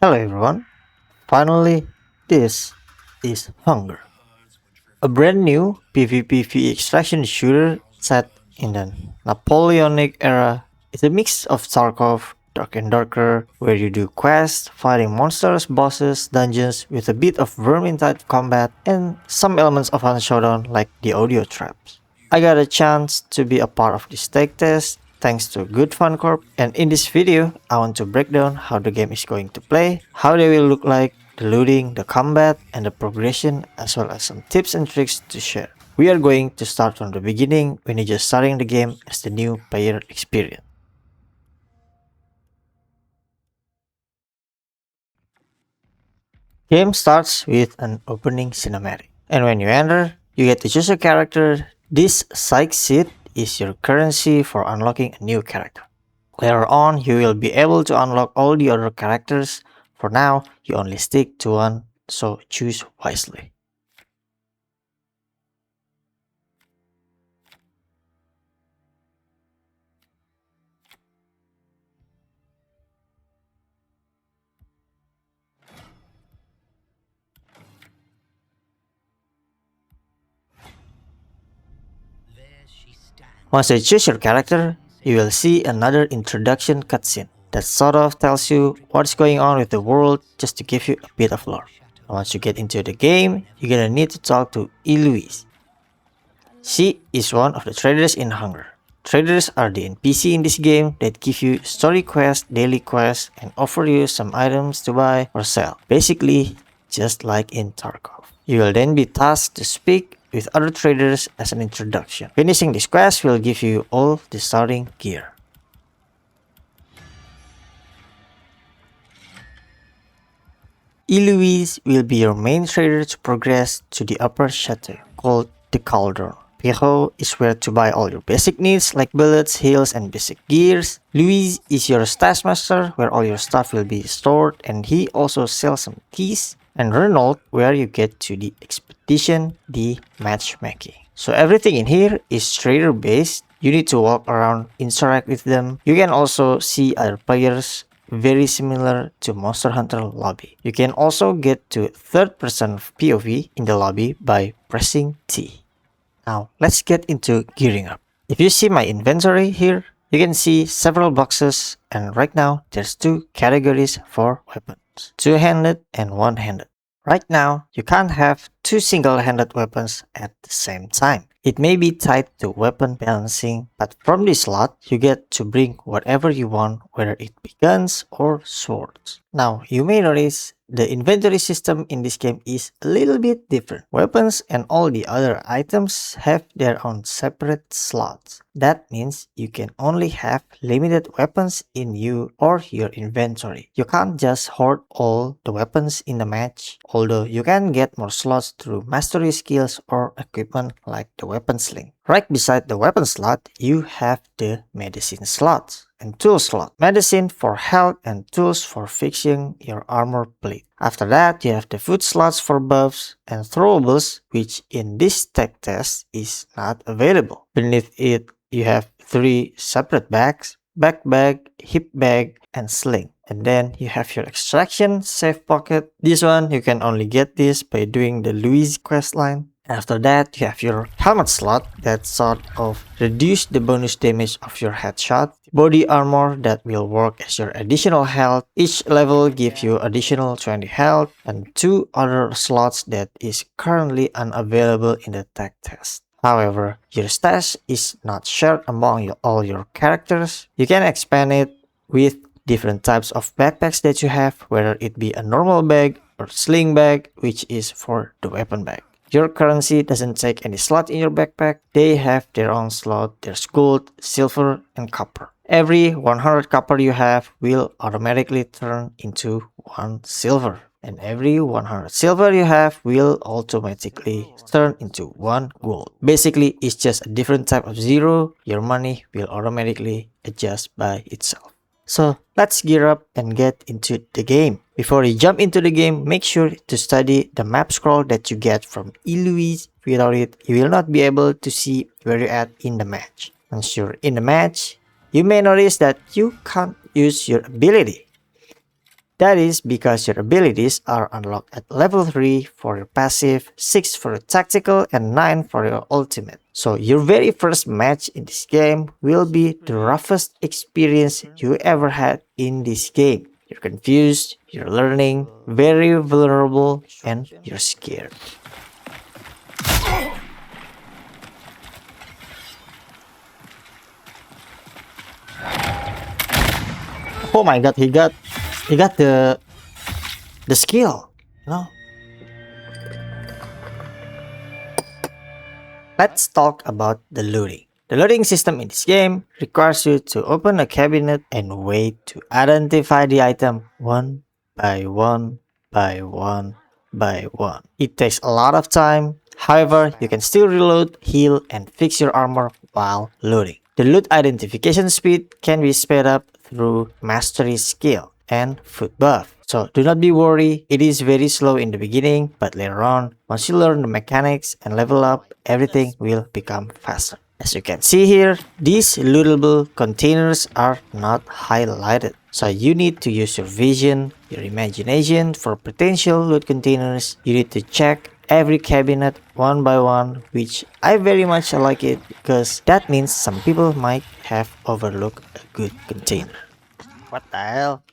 Hello everyone, finally, this is Hunger, a brand new PvP extraction shooter set in the Napoleonic era. It's a mix of Tarkov, Dark and Darker, where you do quests, fighting monsters, bosses, dungeons with a bit of Vermintide combat and some elements of Hunt Showdown like the audio traps. I got a chance to be a part of this tech test thanks to Good Fun Corp, and in this video I want to break down how the game is going to play, how they will look like, the looting, the combat, and the progression, as well as some tips and tricks to share. We are going to start from the beginning when you're just starting the game as the new player experience. Game starts with an opening cinematic, and when you enter, you get to choose a character. This Psyche seed is your currency for unlocking a new character. Later on, you will be able to unlock all the other characters. For now, you only stick to one, so choose wisely. Once you choose your character, you will see another introduction cutscene that sort of tells you what's going on with the world just to give you a bit of lore. Once you get into the game, you're gonna need to talk to Eloise. She is one of the traders in Hunger. Traders are the NPC in this game that give you story quests, daily quests, and offer you some items to buy or sell. Basically, just like in Tarkov. You will then be tasked to speak with other traders as an introduction. Finishing this quest will give you all the starting gear. Eloise will be your main trader to progress to the upper chateau, called the Cauldron. Pierrot is where to buy all your basic needs like bullets, heals, and basic gears. Louise is your stash master where all your stuff will be stored, and he also sells some keys. And Renault where you get to the expedition, the matchmaking. So everything in here is trader based. You need to walk around, interact with them. You can also see other players, very similar to Monster Hunter lobby. You can also get to third person POV in the lobby by pressing T. Now let's get into gearing up. If you see my inventory here, you can see several boxes, and right now there's two categories for weapons, two-handed and one-handed. Right now, you can't have two single-handed weapons at the same time. It may be tied to weapon balancing, but from this slot, you get to bring whatever you want, whether it be guns or swords. Now, you may notice the inventory system in this game is a little bit different. Weapons and all the other items have their own separate slots. That means you can only have limited weapons in you or your inventory. You can't just hoard all the weapons in the match, although you can get more slots through mastery skills or equipment like the weapon sling. Right beside the weapon slot, you have the medicine slots and tool slot. Medicine for health and tools for fixing your armor plate. After that, you have the food slots for buffs and throwables, which in this tech test is not available. Beneath it, you have three separate bags: back bag, hip bag, and sling. And then you have your extraction safe pocket. This one, you can only get this by doing the Louise quest line. After that, you have your helmet slot that sort of reduce the bonus damage of your headshot, body armor that will work as your additional health. Each level gives you additional 20 health, and two other slots that is currently unavailable in the tech test. However, your stash is not shared among all your characters. You can expand it with different types of backpacks that you have, whether it be a normal bag or sling bag, which is for the weapon bag. Your currency doesn't take any slot in your backpack. They have their own slot. There's gold, silver, and copper. Every 100 copper you have will automatically turn into 1 silver. And every 100 silver you have will automatically turn into 1 gold. Basically, it's just a different type of zero. Your money will automatically adjust by itself. So let's gear up and get into the game. Before you jump into the game, make sure to study the map scroll that you get from Eloise. Without it, you will not be able to see where you're at in the match. Once you're in the match, you may notice that you can't use your ability. That is because your abilities are unlocked at level 3 for your passive, 6 for your tactical, and 9 for your ultimate. So your very first match in this game will be the roughest experience you ever had in this game. You're confused, you're learning, very vulnerable, and you're scared. Oh my god, he got the skill, you know? Let's talk about the looting. The looting system in this game requires you to open a cabinet and wait to identify the item one by one by one by one. It takes a lot of time, however, you can still reload, heal, and fix your armor while looting. The loot identification speed can be sped up through mastery skill and foot buff. So do not be worried, it is very slow in the beginning, but later on, once you learn the mechanics and level up, everything will become faster. As you can see here, these lootable containers are not highlighted. So you need to use your vision, your imagination for potential loot containers. You need to check every cabinet one by one, which I very much like it because that means some people might have overlooked a good container. What the hell?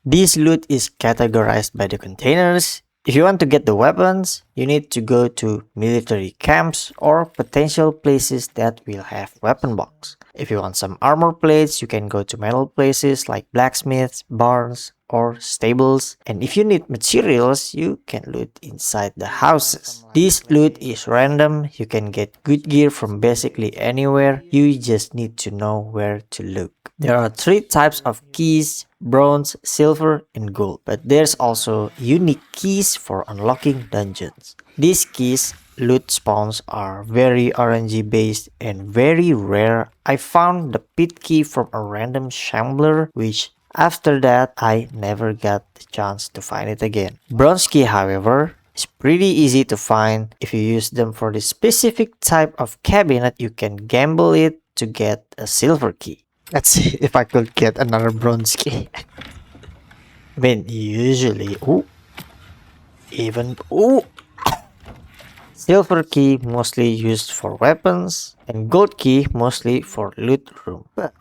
This loot is categorized by the containers. If you want to get the weapons, you need to go to military camps or potential places that will have weapon box. If you want some armor plates, you can go to metal places like blacksmiths, barns, or stables. And if you need materials, you can loot inside the houses. This loot is random, you can get good gear from basically anywhere, you just need to know where to look. There are 3 types of keys: bronze, silver, and gold. But there's also unique keys for unlocking dungeons. These keys loot spawns are very RNG based and very rare. I found the pit key from a random shambler, which after that I never got the chance to find it again. Bronze key, however, is pretty easy to find. If you use them for the specific type of cabinet, you can gamble it to get a silver key. Let's see if I could get another bronze key. I mean, usually, silver key mostly used for weapons, and gold key mostly for loot room. But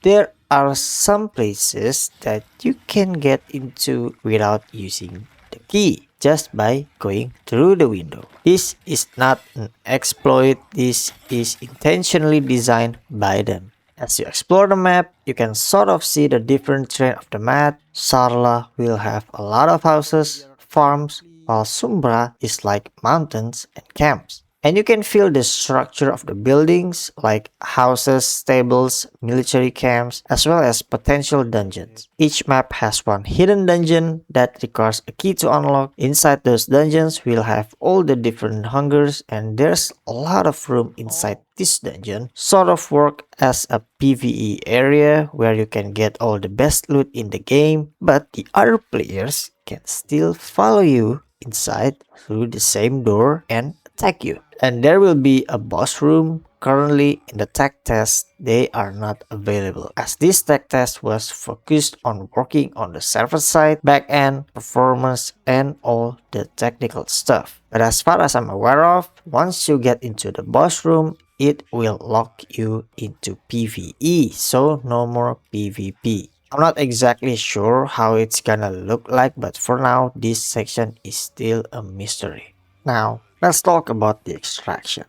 there are some places that you can get into without using the key, just by going through the window. This is not an exploit, this is intentionally designed by them. As you explore the map, you can sort of see the different terrain of the map. Sarla will have a lot of houses, farms, while Sumbra is like mountains and camps. And you can feel the structure of the buildings like houses, stables, military camps, as well as potential dungeons. Each map has one hidden dungeon that requires a key to unlock. Inside those dungeons, we'll have all the different hungers, and there's a lot of room inside this dungeon. Sort of work as a PvE area where you can get all the best loot in the game, but the other players can still follow you inside through the same door and attack you. And there will be a boss room. Currently in the tech test, they are not available, as this tech test was focused on working on the server side, backend, performance, and all the technical stuff. But as far as I'm aware of, once you get into the boss room, it will lock you into PvE, so no more PvP. I'm not exactly sure how it's gonna look like, but for now, this section is still a mystery. Now, let's talk about the extraction.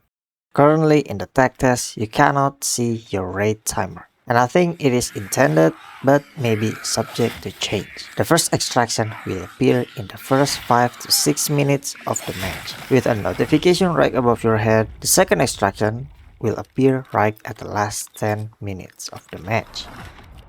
Currently in the tech test, you cannot see your raid timer, and I think it is intended, but maybe subject to change. The first extraction will appear in the first 5 to 6 minutes of the match, with a notification right above your head. The second extraction will appear right at the last 10 minutes of the match.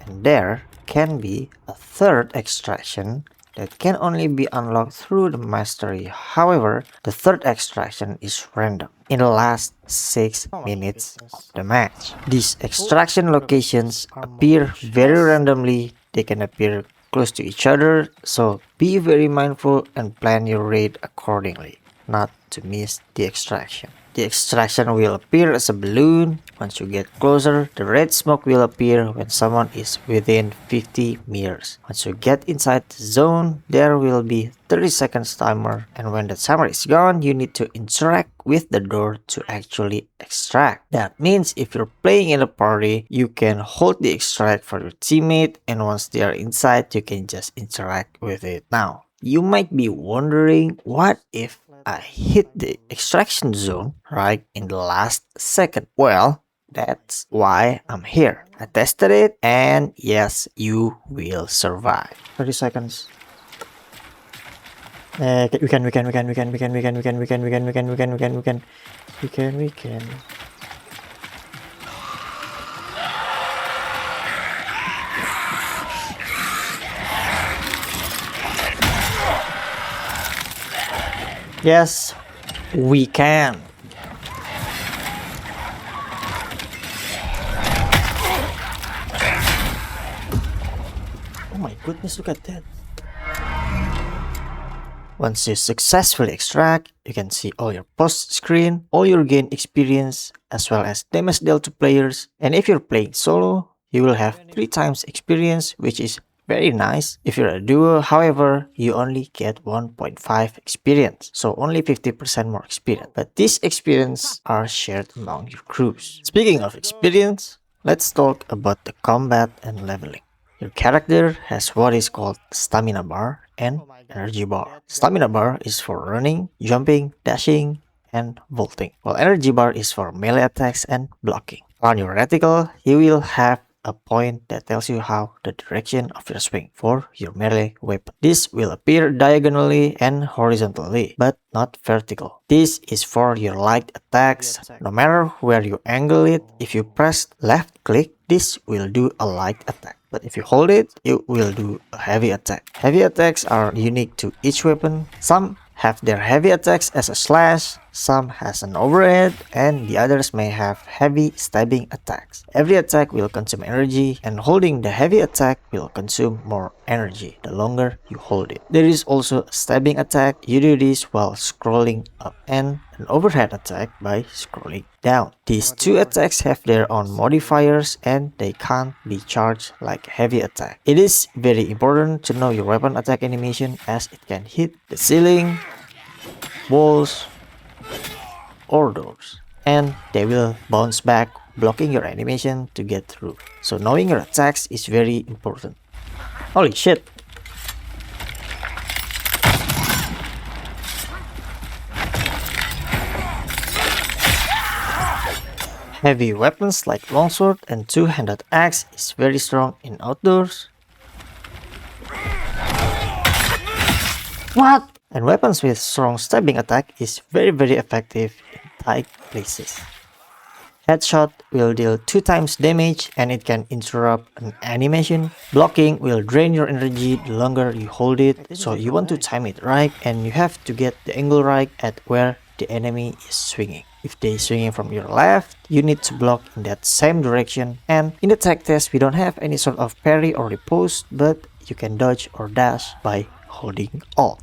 And there can be a third extraction that can only be unlocked through the mastery. However, the third extraction is random in the last 6 minutes of the match. These extraction locations appear very randomly. They can appear close to each other, so be very mindful and plan your raid accordingly, not to miss the extraction. The extraction will appear as a balloon. Once you get closer, the red smoke will appear when someone is within 50 meters. Once you get inside the zone, there will be 30 seconds timer, and when the timer is gone, you need to interact with the door to actually extract. That means if you're playing in a party, you can hold the extract for your teammate, and once they are inside, you can just interact with it. Now, you might be wondering, what if I hit the extraction zone right in the last second? Well, that's why I'm here. I tested it, and yes, you will survive. 30 seconds. We can. Yes, we can. Oh my goodness, look at that. Once you successfully extract, you can see all your post screen, all your gain experience, as well as damage dealt to players. And if you're playing solo, you will have 3 times experience, which is very nice. If you're a duo, however, you only get 1.5 experience, so only 50% more experience. But these experience are shared among your crews. Speaking of experience, let's talk about the combat and leveling. Your character has what is called stamina bar and energy bar. Stamina bar is for running, jumping, dashing, and vaulting, while energy bar is for melee attacks and blocking. On your reticle, you will have a point that tells you how the direction of your swing for your melee weapon. This will appear diagonally and horizontally, but not vertical. This is for your light attacks. No matter where you angle it, if you press left click, this will do a light attack. But if you hold it, it will do a heavy attack. Heavy attacks are unique to each weapon. Some have their heavy attacks as a slash, some has an overhead, and the others may have heavy stabbing attacks. Every attack will consume energy, and holding the heavy attack will consume more energy the longer you hold it. There is also a stabbing attack. You do this while scrolling up, and an overhead attack by scrolling down. These two attacks have their own modifiers, and they can't be charged like heavy attack. It is very important to know your weapon attack animation, as it can hit the ceiling, walls, or doors, and they will bounce back, blocking your animation to get through. So knowing your attacks is very important. Holy shit! Heavy weapons like longsword and two-handed axe is very strong in outdoors. What? And weapons with strong stabbing attack is very effective in tight places. Headshot will deal 2 times damage, and it can interrupt an animation. Blocking will drain your energy the longer you hold it, so you want to time it right, and you have to get the angle right at where the enemy is swinging. If they swinging from your left, you need to block in that same direction. And in the tech test, we don't have any sort of parry or riposte, but you can dodge or dash by holding Alt.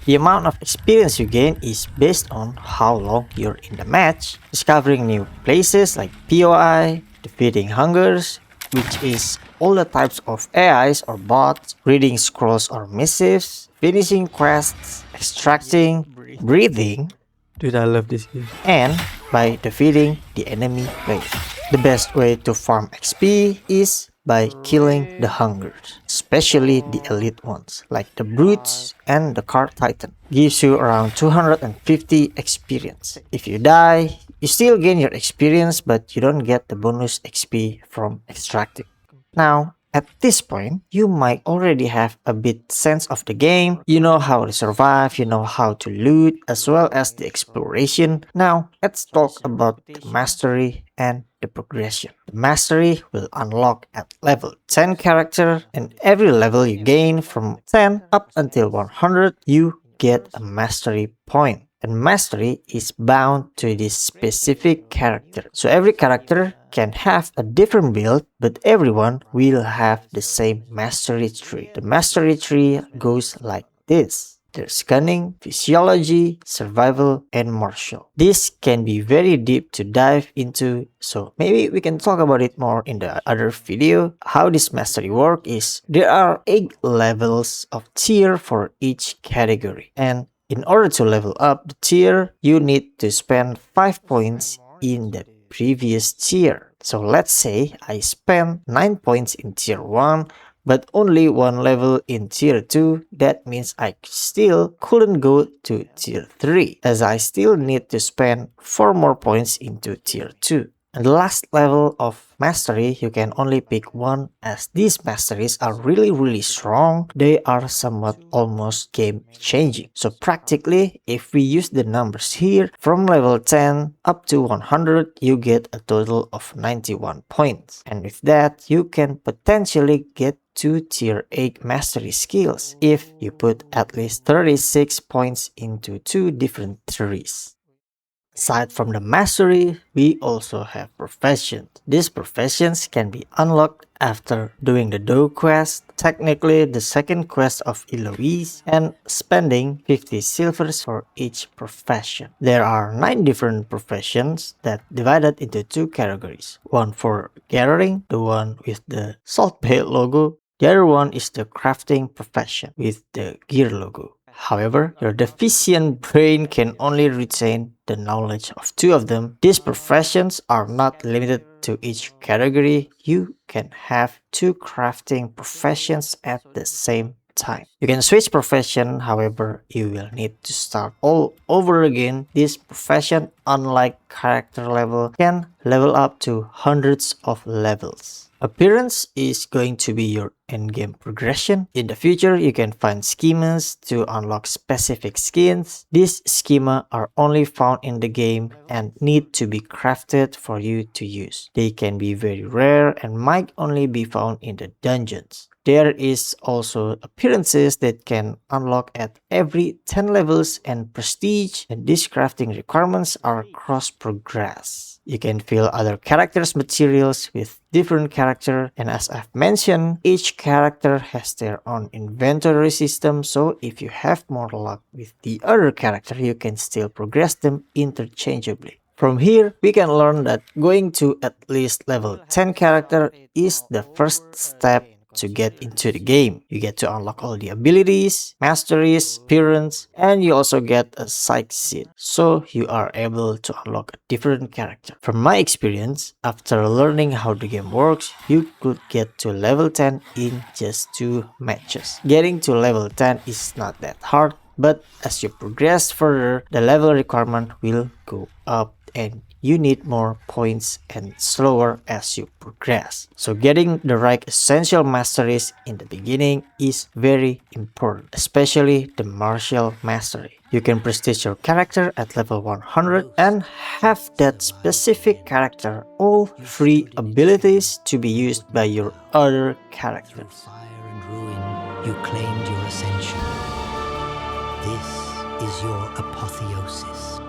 The amount of experience you gain is based on how long you're in the match, discovering new places like POI, defeating hungers, which is all the types of AIs or bots, reading scrolls or missives, finishing quests, extracting, breathing. Dude, I love this game. And by defeating the enemy players. The best way to farm XP is by killing the hungers, especially the elite ones, like the brutes and the card titan. Gives you around 250 experience. If you die, you still gain your experience, but you don't get the bonus XP from extracting. Now, at this point, you might already have a bit sense of the game. You know how to survive, you know how to loot, as well as the exploration. Now, let's talk about the mastery and the progression. The mastery will unlock at level 10 character, and every level you gain from 10 up until 100, you get a mastery point. and mastery is bound to this specific character. So every character can have a different build, but everyone will have the same mastery tree. The mastery tree goes like this. There's cunning, physiology, survival, and martial. This can be very deep to dive into, so maybe we can talk about it more in the other video. How this mastery work is, there are 8 levels of tier for each category, and in order to level up the tier, you need to spend 5 points in the previous tier. So let's say I spent 9 points in tier 1, but only 1 level in tier 2, that means I still couldn't go to tier 3, as I still need to spend 4 more points into tier 2. And the last level of mastery, you can only pick one, as these masteries are really strong. They are somewhat almost game changing. So practically, if we use the numbers here, from level 10 up to 100, you get a total of 91 points. And with that, you can potentially get 2 tier 8 mastery skills if you put at least 36 points into 2 different trees. Aside from the mastery, we also have professions. These professions can be unlocked after doing the Do quest, technically the second quest of Eloise, and spending 50 silvers for each profession. There are 9 different professions that divided into 2 categories. One for gathering, the one with the salt bay logo. The other one is the crafting profession with the gear logo. However, your deficient brain can only retain the knowledge of 2 of them. These professions are not limited to each category. You can have 2 crafting professions at the same time. You can switch profession, however, you will need to start all over again. This profession, unlike character level, can level up to hundreds of levels. Appearance is going to be your endgame progression. In the future, you can find schemas to unlock specific skins. These schema are only found in the game and need to be crafted for you to use. They can be very rare and might only be found in the dungeons. There is also appearances that can unlock at every 10 levels and prestige, and these crafting requirements are cross-progress. You can fill other characters' materials with different character, and as I've mentioned, each character has their own inventory system, so if you have more luck with the other character, you can still progress them interchangeably. From here, we can learn that going to at least level 10 character is the first step to get into the game. You get to unlock all the abilities, masteries, appearance, and you also get a Psyche seed, so you are able to unlock a different character. From my experience, after learning how the game works, you could get to level 10 in just 2 matches. Getting to level 10 is not that hard, but as you progress further, the level requirement will go up and you need more points and slower as you progress. So getting the right essential masteries in the beginning is very important, especially the martial mastery. You can prestige your character at level 100 and have that specific character all free abilities to be used by your other character. Through fire and ruin, you claimed your ascension. This is your apotheosis.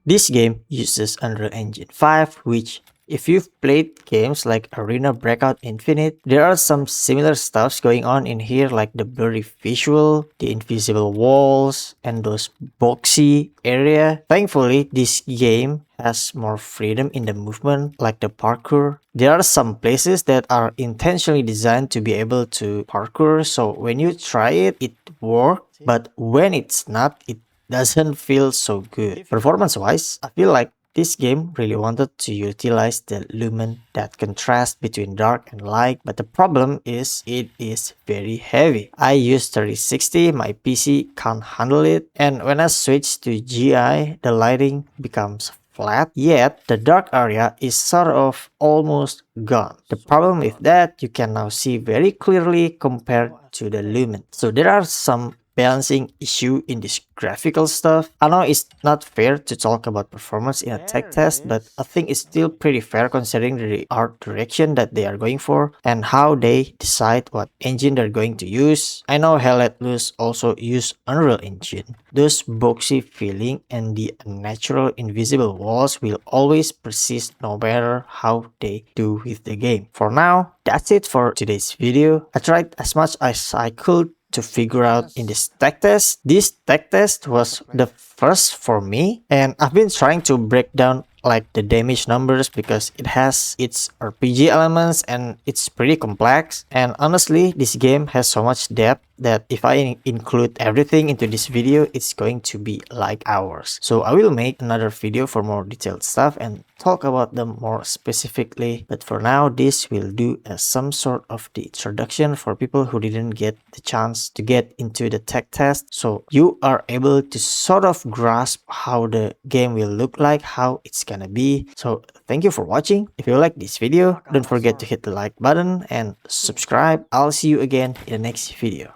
This game uses Unreal Engine 5, which, if you've played games like Arena Breakout Infinite, there are some similar stuffs going on in here, like the blurry visual, the invisible walls, and those boxy area. Thankfully, this game has more freedom in the movement, like the parkour. There are some places that are intentionally designed to be able to parkour, so when you try it, it works, but when it's not, it doesn't feel so good. Performance-wise, I feel like this game really wanted to utilize the lumen, that contrast between dark and light, but the problem is it is very heavy. I use 3060, my PC can't handle it, and when I switch to GI, the lighting becomes flat, yet the dark area is sort of almost gone. The problem with that, you can now see very clearly compared to the lumen. So there are some balancing issue in this graphical stuff. I know it's not fair to talk about performance in a tech test, but I think it's still pretty fair considering the art direction that they are going for and how they decide what engine they're going to use. I know Hell Let Loose also use Unreal Engine. Those boxy feeling and the unnatural invisible walls will always persist no matter how they do with the game. For now, that's it for today's video. I tried as much as I could to figure out in this tech test. This tech test was the first for me, and I've been trying to break down like the damage numbers because it has its RPG elements and it's pretty complex. And honestly, this game has so much depth that if I include everything into this video, it's going to be like hours. So I will make another video for more detailed stuff and talk about them more specifically. But for now, this will do as some sort of the introduction for people who didn't get the chance to get into the tech test. So you are able to sort of grasp how the game will look like, how it's gonna be. So thank you for watching. If you like this video, don't forget to hit the like button and subscribe. I'll see you again in the next video.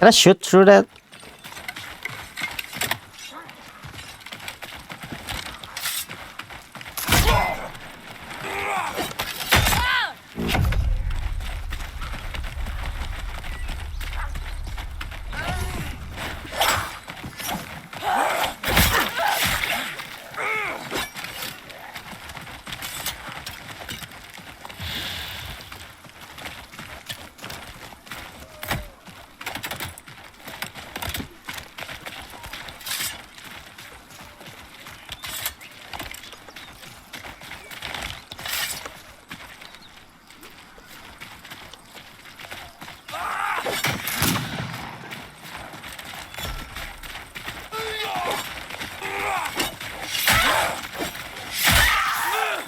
Can I shoot through that?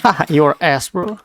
Haha, your ass, bro.